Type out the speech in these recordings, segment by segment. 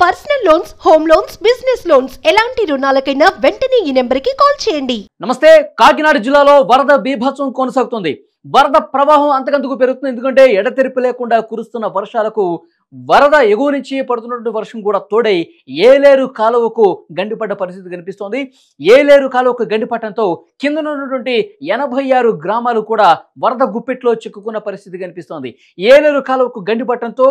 Personal loans, home loans, business loans ఎలాంటి రుణాలకైనా వెంటనే ఈ నెంబర్కి కాల్ చేయండి. నమస్తే. కాకినాడ జిల్లాలో వరద బీభత్సం కొనసాగుతుంది. వరద ప్రవాహం అంతకంతకు పెరుగుతుంది. ఎందుకంటే ఎడతెరిపి లేకుండా కురుస్తున్న వర్షాలకు వరద ఎగువ నుంచి పడుతున్నటువంటి వర్షం కూడా తోడై ఏలేరు కాలువకు గండిపడ్డ పరిస్థితి కనిపిస్తోంది. ఏలేరు కాలువకు గండిపట్టడంతో కింద ఉన్నటువంటి 86 గ్రామాలు కూడా వరద గుప్పెట్లో చిక్కుకున్న పరిస్థితి కనిపిస్తోంది. ఏలేరు కాలువకు గండిపట్టడంతో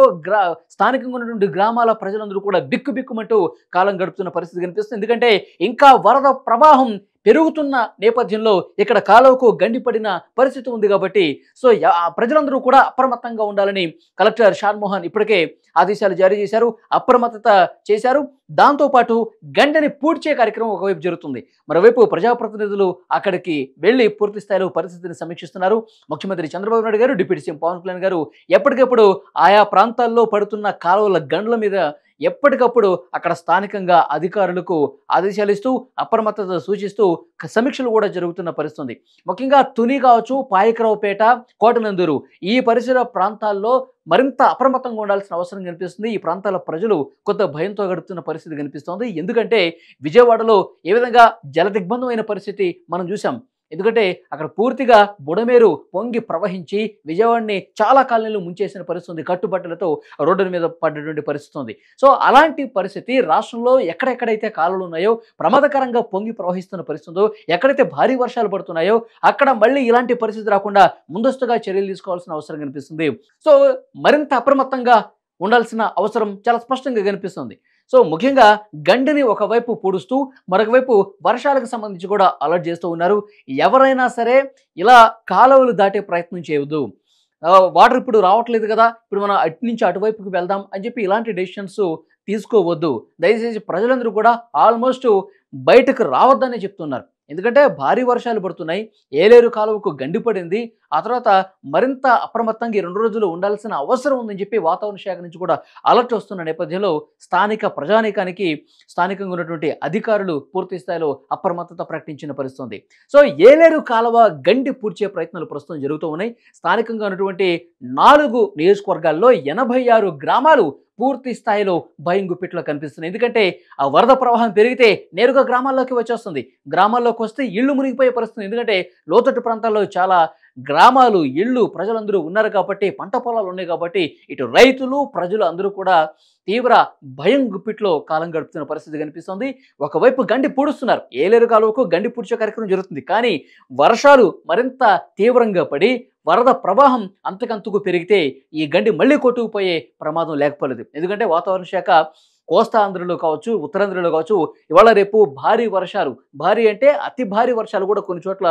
స్థానికంగా ఉన్నటువంటి గ్రామాల ప్రజలందరూ కూడా బిక్కుబిక్కుమంటూ కాలం గడుపుతున్న పరిస్థితి కనిపిస్తుంది. ఎందుకంటే ఇంకా వరద ప్రవాహం పెరుగుతున్న నేపథ్యంలో ఇక్కడ కాలువకు గండిపడిన పరిస్థితి ఉంది కాబట్టి ప్రజలందరూ కూడా అప్రమత్తంగా ఉండాలని కలెక్టర్ షాన్మోహన్ ఇప్పటికే ఆదేశాలు జారీ చేశారు, అప్రమత్తత చేశారు. దాంతోపాటు గండిని పూడ్చే కార్యక్రమం ఒకవైపు జరుగుతుంది. మరోవైపు ప్రజాప్రతినిధులు అక్కడికి వెళ్లి పూర్తి స్థాయిలో పరిస్థితిని సమీక్షిస్తున్నారు. ముఖ్యమంత్రి చంద్రబాబు నాయుడు గారు, డిప్యూటీ సీఎం పవన్ కళ్యాణ్ గారు ఎప్పటికప్పుడు ఆయా ప్రాంతాల్లో పడుతున్న కాలువల గండ్ల మీద ఎప్పటికప్పుడు అక్కడ స్థానికంగా అధికారులకు ఆదేశాలు ఇస్తూ అప్రమత్తత సూచిస్తూ సమీక్షలు కూడా జరుగుతున్న పరిస్థితి. ముఖ్యంగా తుని కావచ్చు, పాయకరావుపేట, కోటనందూరు ఈ పరిసర ప్రాంతాల్లో మరింత అప్రమత్తంగా ఉండాల్సిన అవసరం కనిపిస్తుంది. ఈ ప్రాంతాల ప్రజలు కొంత భయంతో గడుపుతున్న పరిస్థితి కనిపిస్తోంది. ఎందుకంటే విజయవాడలో ఏ విధంగా జలదిగ్బంధమైన పరిస్థితి మనం చూసాం. ఎందుకంటే అక్కడ పూర్తిగా బుడమేరు పొంగి ప్రవహించి విజయవాడని చాలా కాలనీలు ముంచేసిన పరిస్థితి ఉంది. కట్టుబట్టలతో రోడ్డుల మీద పడ్డటువంటి పరిస్థితి ఉంది. సో అలాంటి పరిస్థితి రాష్ట్రంలో ఎక్కడెక్కడైతే కాలువలు ఉన్నాయో, ప్రమాదకరంగా పొంగి ప్రవహిస్తున్న పరిస్థితి ఉందో, ఎక్కడైతే భారీ వర్షాలు పడుతున్నాయో అక్కడ మళ్ళీ ఇలాంటి పరిస్థితి రాకుండా ముందస్తుగా చర్యలు తీసుకోవాల్సిన అవసరం కనిపిస్తుంది. సో మరింత అప్రమత్తంగా ఉండాల్సిన అవసరం చాలా స్పష్టంగా కనిపిస్తుంది. సో ముఖ్యంగా గండిని ఒకవైపు పూడుస్తూ మరొకవైపు వర్షాలకు సంబంధించి కూడా అలర్ట్ చేస్తూ ఉన్నారు. ఎవరైనా సరే ఇలా కాలువలు దాటే ప్రయత్నం చేయవద్దు. వాటర్ ఇప్పుడు రావట్లేదు కదా, ఇప్పుడు మనం అటు నుంచి అటువైపుకి వెళ్దాం అని చెప్పి ఇలాంటి డెసిషన్స్ తీసుకోవద్దు. దయచేసి ప్రజలందరూ కూడా ఆల్మోస్ట్ బయటకు రావద్దనే చెప్తున్నారు. ఎందుకంటే భారీ వర్షాలు పడుతున్నాయి, ఏలేరు కాలువకు గండిపడింది. ఆ తర్వాత మరింత అప్రమత్తంగా 2 రోజులు ఉండాల్సిన అవసరం ఉందని చెప్పి వాతావరణ శాఖ నుంచి కూడా అలర్ట్ వస్తున్న నేపథ్యంలో స్థానిక ప్రజానీకానికి స్థానికంగా ఉన్నటువంటి అధికారులు పూర్తి స్థాయిలో అప్రమత్తత ప్రకటించిన పరిస్థితి. సో ఏలేరు కాలువ గండి పూడ్చే ప్రయత్నాలు ప్రస్తుతం జరుగుతూ ఉన్నాయి. స్థానికంగా ఉన్నటువంటి 4 నియోజకవర్గాల్లో 86 గ్రామాలు పూర్తి స్థాయిలో భయం గుప్పిట్లో కనిపిస్తుంది. ఎందుకంటే ఆ వరద ప్రవాహం పెరిగితే నేరుగా గ్రామాల్లోకి వచ్చేస్తుంది. గ్రామాల్లోకి వస్తే ఇళ్ళు మునిగిపోయే పరిస్థితి. ఎందుకంటే లోతట్టు ప్రాంతాల్లో చాలా గ్రామాలు, ఇళ్ళు, ప్రజలందరూ ఉన్నారు కాబట్టి, పంట పొలాలు ఉన్నాయి కాబట్టి ఇటు రైతులు, ప్రజలు అందరూ కూడా తీవ్ర భయం గుప్పిట్లో కాలం గడుపుతున్న పరిస్థితి కనిపిస్తుంది. ఒకవైపు గండి పూడుస్తున్నారు, ఏలేరు కాలువకు గండి పూడ్చే కార్యక్రమం జరుగుతుంది. కానీ వర్షాలు మరింత తీవ్రంగా పడి వరద ప్రవాహం అంతకంతకు పెరిగితే ఈ గండి మళ్ళీ కొట్టుకుపోయే ప్రమాదం లేకపోలేదు. ఎందుకంటే వాతావరణ శాఖ కోస్తా ఆంధ్రలో కావచ్చు, ఉత్తరాంధ్రలో కావచ్చు ఇవాళ రేపు భారీ వర్షాలు, భారీ అంటే అతి భారీ వర్షాలు కూడా కొన్ని చోట్ల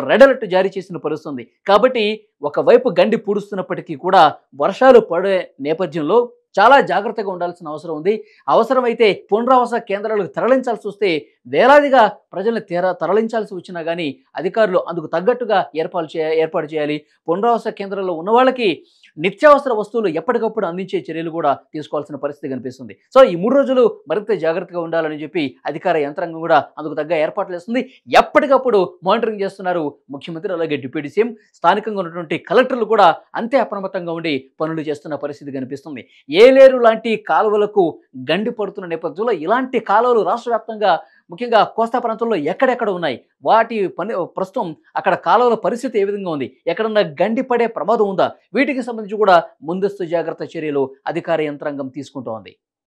రెడ్ అలర్ట్ జారీ చేసిన పరిస్థితి. కాబట్టి ఒకవైపు గండి పూడుస్తున్నప్పటికీ కూడా వర్షాలు పడే నేపథ్యంలో చాలా జాగ్రత్తగా ఉండాల్సిన అవసరం ఉంది. అవసరమైతే పునరావాస కేంద్రాలకు తరలించాల్సి వస్తే వేలాదిగా ప్రజల్ని తరలించాల్సి వచ్చినా కానీ అధికారులు అందుకు తగ్గట్టుగా ఏర్పాటు చేయాలి. పునరావాస కేంద్రాల్లో ఉన్న వాళ్ళకి నిత్యావసర వస్తువులు ఎప్పటికప్పుడు అందించే చర్యలు కూడా తీసుకోవాల్సిన పరిస్థితి కనిపిస్తుంది. సో ఈ 3 రోజులు మరింత జాగ్రత్తగా ఉండాలని చెప్పి అధికార యంత్రాంగం కూడా అందుకు తగ్గ ఏర్పాట్లు చేస్తుంది. ఎప్పటికప్పుడు మానిటరింగ్ చేస్తున్నారు ముఖ్యమంత్రి, అలాగే డిప్యూటీ సీఎం. స్థానికంగా ఉన్నటువంటి కలెక్టర్లు కూడా అంతే అప్రమత్తంగా ఉండి పనులు చేస్తున్న పరిస్థితి కనిపిస్తుంది. ఏలేరు లాంటి కాలువలకు గండి పడుతున్న నేపథ్యంలో ఇలాంటి కాలువలు రాష్ట్ర వ్యాప్తంగా ముఖ్యంగా కోస్తా ప్రాంతంలో ఎక్కడెక్కడ ఉన్నాయి, వాటి ప్రస్తుతం అక్కడ కాలువల పరిస్థితి ఏ విధంగా ఉంది, ఎక్కడన్నా గండి పడే ప్రమాదం ఉందా, వీటికి సంబంధించి కూడా ముందస్తు జాగ్రత్త చర్యలు అధికార యంత్రాంగం తీసుకుంటోంది.